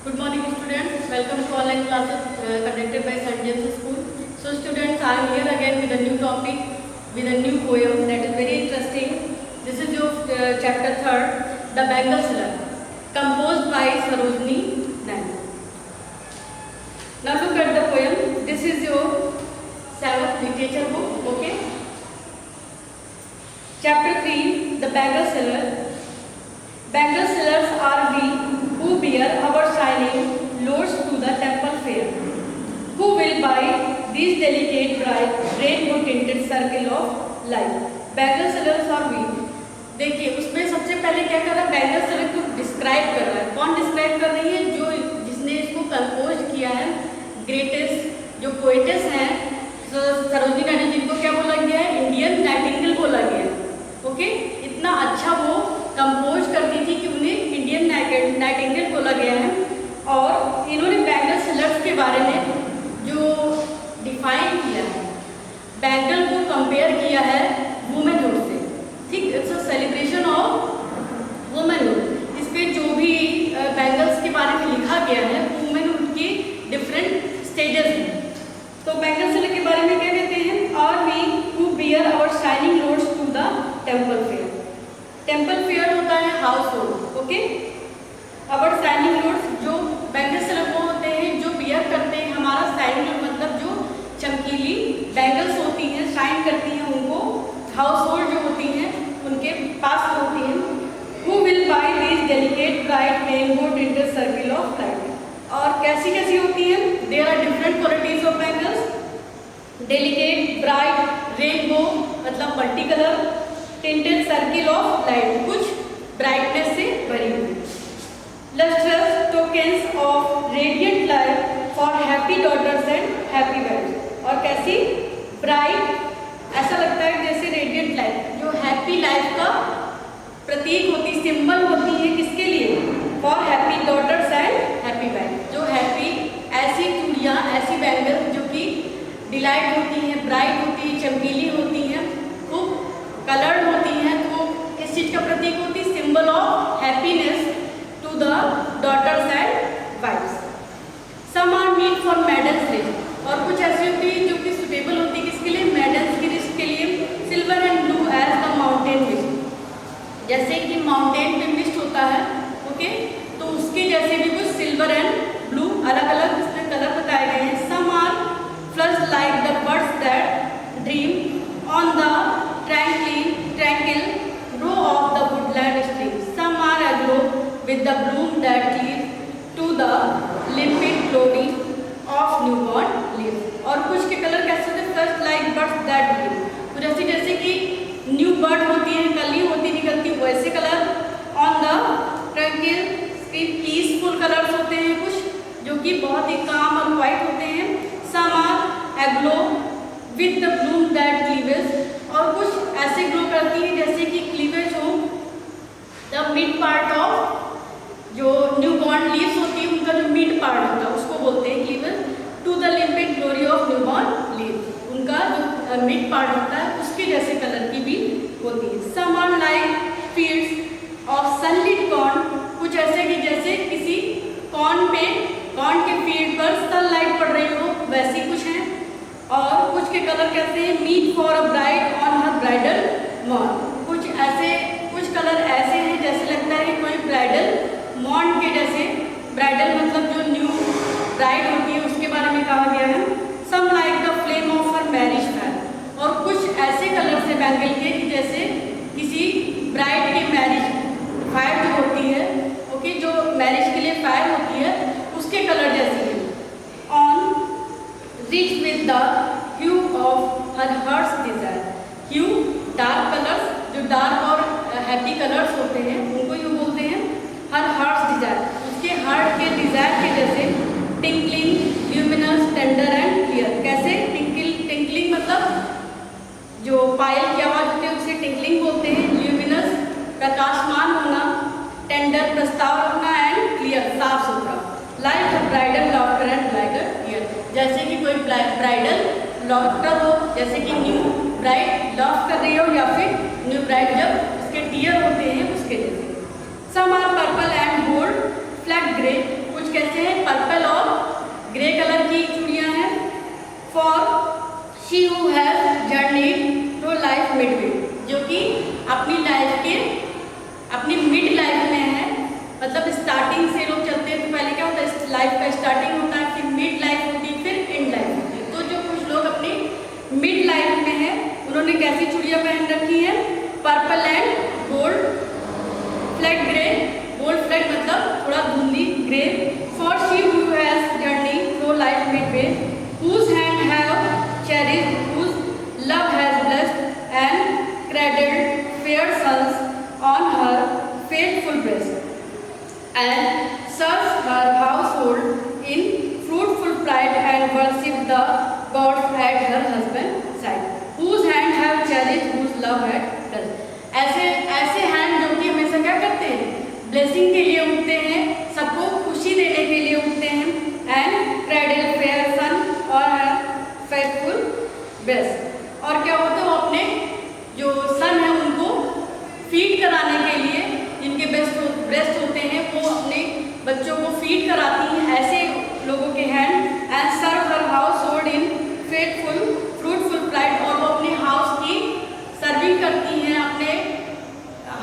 Good morning, students. Welcome to online classes conducted by St. James School. So, students, I am here again with a new topic, with a new poem that is very interesting. This is your chapter 3rd, The Bengal Seller, composed by Sarojini Naidu. Now look at the poem. This is your 7th literature book, okay? Chapter 3, The Bengal Seller. Bengal sellers are we who bear our shining loads to the temple fair. Who will buy these delicate bright rainbow tinted circle of light? Bengal sellers are we. देखिए उसमें सबसे पहले क्या कर रहा है, bangle seller को describe कर रहा है. कौन डिस्क्राइब कर रही है? जो जिसने इसको कंपोज किया है, ग्रेटेस्ट जो पोएटेस हैं सरोजिनी नायडू, जिनको क्या बोला गया है? इंडियन नाइटिंगेल बोला गया है. ओके, इतना अच्छा वो कंपोज करती थी कि उन्हें इंडियन नाइटिंगेल बोला गया है. और इन्होंने बैंगल सेलर्स के बारे में जो डिफाइन किया है, बैंगल को कंपेयर किया है वुमेनहुड से. ठीक, it's a celebration of womanhood. इस पे जो भी बैंगल्स के बारे में लिखा गया है, वुमेनहुड के डिफरेंट स्टेजेस हैं. तो बैंगल सेलर के बारे में क्या कहते हैं? और we who bear our shining roads to the temple fair. Temple fair होता है household. Okay, our shining roads, जो बैंगल सेलर वो होते हैं जो बियर करते हैं. हमारा शाइनिंग रोड मतलब जो चमकीली बैंगल्स होती हैं, शाइन करती हैं, उनको हाउस होल्ड जो होती हैं उनके पास होती हैं. Who will buy these delicate bright rainbow tinted circle of light. और कैसी कैसी होती हैं? There are different qualities of bangles. Delicate, bright, rainbow मतलब multi colour, tinted circle of light, कुछ ब्राइटनेस से भरी हुई. Lustrous tokens of radiant life for happy daughters and happy wifes. और कैसी? ब्राइट, ऐसा लगता है जैसे रेडिएंट लाइफ, जो हैप्पी लाइफ का प्रतीक होती, सिंबल होती है. किसके लिए? For happy daughters and happy wife. जो हैप्पी, ऐसी चूड़ियाँ, ऐसी बैंगल जो कि डिलाइट होती हैं, ब्राइट होती है, चमकीली होती हैं, खूब कलर्ड होती हैं. तो किस चीज़ का प्रतीक होती है? Symbol of happiness to the daughters and wifes. Some are meet for medals list. और कुछ ऐसी होती है जो कि सुटेबल होती है किसके लिए? मेडल्स की लिस्ट के लिए. Silver and blue as the mountain mist. जैसे कि माउंटेन पे मिस्ट होता है, ओके, तो उसके जैसे भी कुछ सिल्वर एंड ब्लू अलग अलग इसमें कलर बताए गए हैं. Some are flush like the birds that dream on the tranquil row of the woodland stream. Some are aglow with the bloom that cleaves to the limpid glory of newborn leaves. और कुछ के colour कैसे होते हैं? Flush like birds that dream. तो जैसे कि new bird होती है, कली होती निकलती, वैसे colour. On the tranquil peaceful colours होते हैं कुछ जो कि बहुत ही काम और वाइट होते हैं. Some are aglow with the bloom that cleavage. और कुछ ऐसे ग्लो करती है जैसे कि क्लीवेज हो. द मिड पार्ट ऑफ जो न्यू बॉर्न लीव्स होती है, उनका जो मिड पार्ट होता है उसको बोलते हैं cleavage. To the limpid glory of newborn leaves. उनका जो मिड पार्ट होता है उसके जैसे कलर की भी होती है. Some are like fields of sunlit corn. कुछ ऐसे कि जैसे किसी कॉर्न के फील्ड पर सनलाइट पड़ रही हो, वैसी कुछ हैं. और कुछ के कलर कैसे हैं? Meet for a bride on her bridal morn. कुछ कलर ऐसे हैं जैसे लगता है कोई ब्राइडल मॉर्न के जैसे. ब्राइडल मतलब जो न्यू ब्राइड होती है उसके बारे में कहा गया है. Some like the flame of her marriage fire. और कुछ ऐसे कलर से बैंगल के कि जैसे किसी ब्राइड की मैरिज फायर जो होती है, ओके, जो मैरिज के लिए फायर होती है उसके कलर जैसी है. On rich with the hue of her heart's desire. Hue, dark colors, जो dark और happy colors होते हैं उनको यूँ बोलते हैं her heart's desire. उसके heart के desire के जैसे. tinkling, luminous, tender and clear. कैसे? tinkling मतलब जो पायल की आवाज़ होती है उसे tinkling बोलते हैं. luminous, प्रकाशमान होना. tender, प्रस्ताव रखना. and clear, साफ सुथरा. like a bridal laughter and like a tear. जैसे कि कोई ब्राइडल लॉफ्टर हो, जैसे कि न्यू ब्राइड लॉफ कर रही हो, या फिर न्यू ब्राइड जब उसके टीयर होते हैं उसके जैसे. Some are purple and gold flat grey. कुछ कैसे हैं पर्पल और ग्रे कलर की चूड़ियाँ हैं। For she who has journeyed through life Midway, जो कि अपनी लाइफ के अपनी मिड लाइफ में है, मतलब स्टार्टिंग से लोग चलते हैं तो पहले क्या होता है, लाइफ का स्टार्टिंग होता है, फिर मिड लाइफ होती है, फिर एंड लाइफ होती है। तो जो कुछ लोग अपनी मिड लाइफ में हैं उन्होंने कैसी चूड़ियाँ पहन रखी हैं, purple and gold flag grey, gold flag मतलब थोड़ा धुंधली grey. For she who has journey through life Midway, whose hand have cherished, whose love has blessed and cradled fair sons on her faithful breast, and serves her household in fruitful pride and worship the gods at her husband's side, whose hand have cherished, whose love had blessed। ऐसे hand जो कि हमेशा क्या करते हैं, blessing के लिए उठते हैं, सबको खुशी देने के लिए उठते हैं। एंड क्रेडल फेयर सन और फेथफुल ब्रेस्ट, और क्या होता है वो अपने जो सन है उनको फीड कराने के लिए, जिनके ब्रेस्ट होते हैं वो अपने बच्चों को फीड कराती हैं, ऐसे लोगों के hand. And serve her household in faithful fruitful pride, और वो अपने हाउस की सर्विंग करती हैं, अपने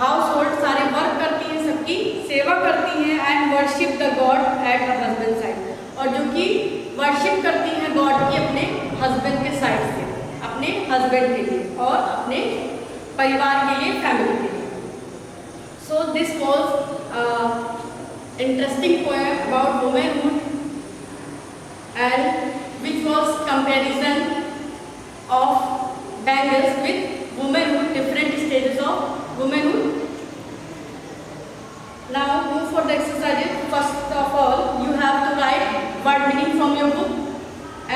हाउस होल्ड सारे वर्क करती हैं, सबकी सेवा करती हैं। And worship the God at her husband side, और जो कि वर्शिप करती हैं गॉड की अपने हस्बैंड के साइड से, अपने हस्बैंड के लिए और अपने परिवार के लिए, फैमिली के लिए। So this was interesting poem about womanhood and which was comparison of bangles with womanhood, different stages of womanhood. Now move for the exercises. First of all, you have to write word meaning from your book,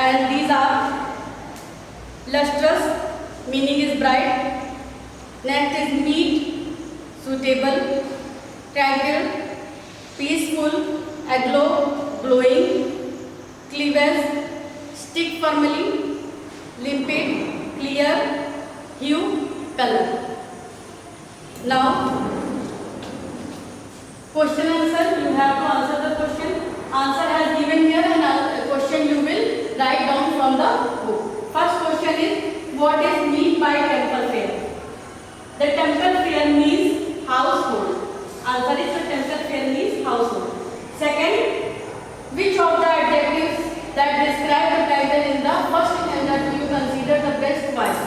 and these are lustrous, meaning is bright. Next is meet, suitable. Tranquil, peaceful. Aglow, glowing. Cleavage, stick firmly. Limpid, clear. Hue, color. Now question answer, you have to answer the question. Answer has given here, and question you will write down from the book. First question is, what is meant by temple fair? The temple fair means household. Answer is the temple fair means household. Second, which of the adjectives that describe the title in the first stanza do you consider the best choice?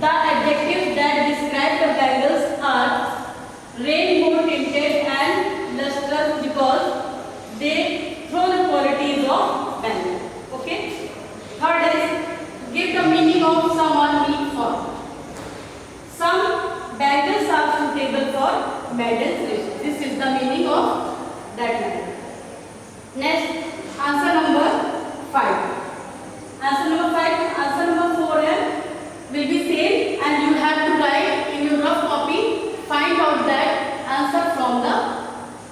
The adjectives that describe the bangles are rainbow tinted and lustrous because they throw the qualities of bangle. Okay. Third is, give the meaning of some or mean for. Some bangles are suitable for maidens. This is the meaning of that line. Next, answer number 5. Answer number 5. Answer number 4 will be same, and you have to write in your rough copy, find out that answer from the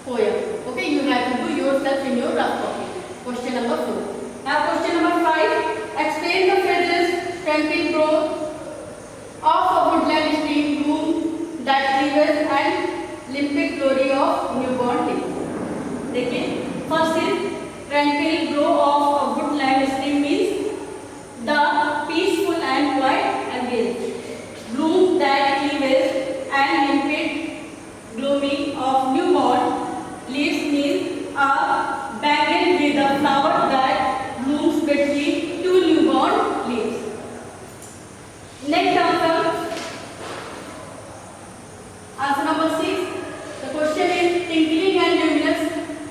poem. Okay, you have to do yourself in your rough copy. Question number 4. Now question number 5, explain the phrases tranquil growth of a woodland stream, bloom that cleaves and limpid glory of newborn leaves. देखिए, first is tranquil glow of a woodland stream means the peaceful and quiet bloom that cleaves and limpid gloomy of newborn leaves means a bangle with a flower that blooms between two newborn leaves. Next answer, answer number 6. The question is, twinkling and luminous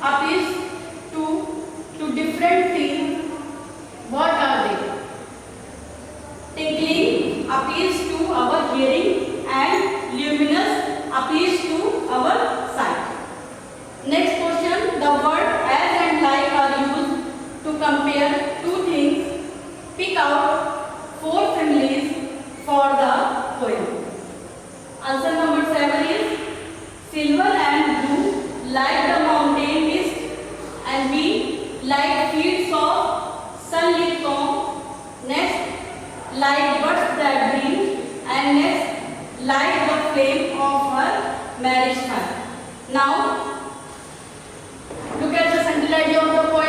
appeals to different things. What are they? Twinkling appeals to our hearing and luminous appeals to our sight. Next question, the word as and like are used to compare two things. Pick out 4 similes for the poem. Answer number 7 is, silver and blue like the mountain mist, and we like fields of sunlit calm. Next, like birds that bring, and next, like the flame of her marriage fire. Now, look at the central idea of the poem.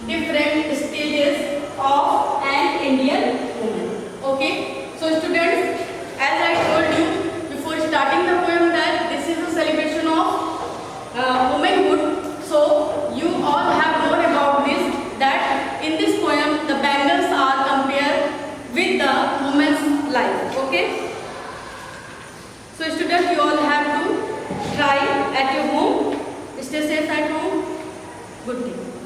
different stages of an Indian woman. Okay. So students, as I told you before starting the poem that this is a celebration of womanhood. So you all have known about this, that in this poem the bangles are compared with the woman's life. Okay. So students, you all have to try at your home. Stay safe at home. Good day.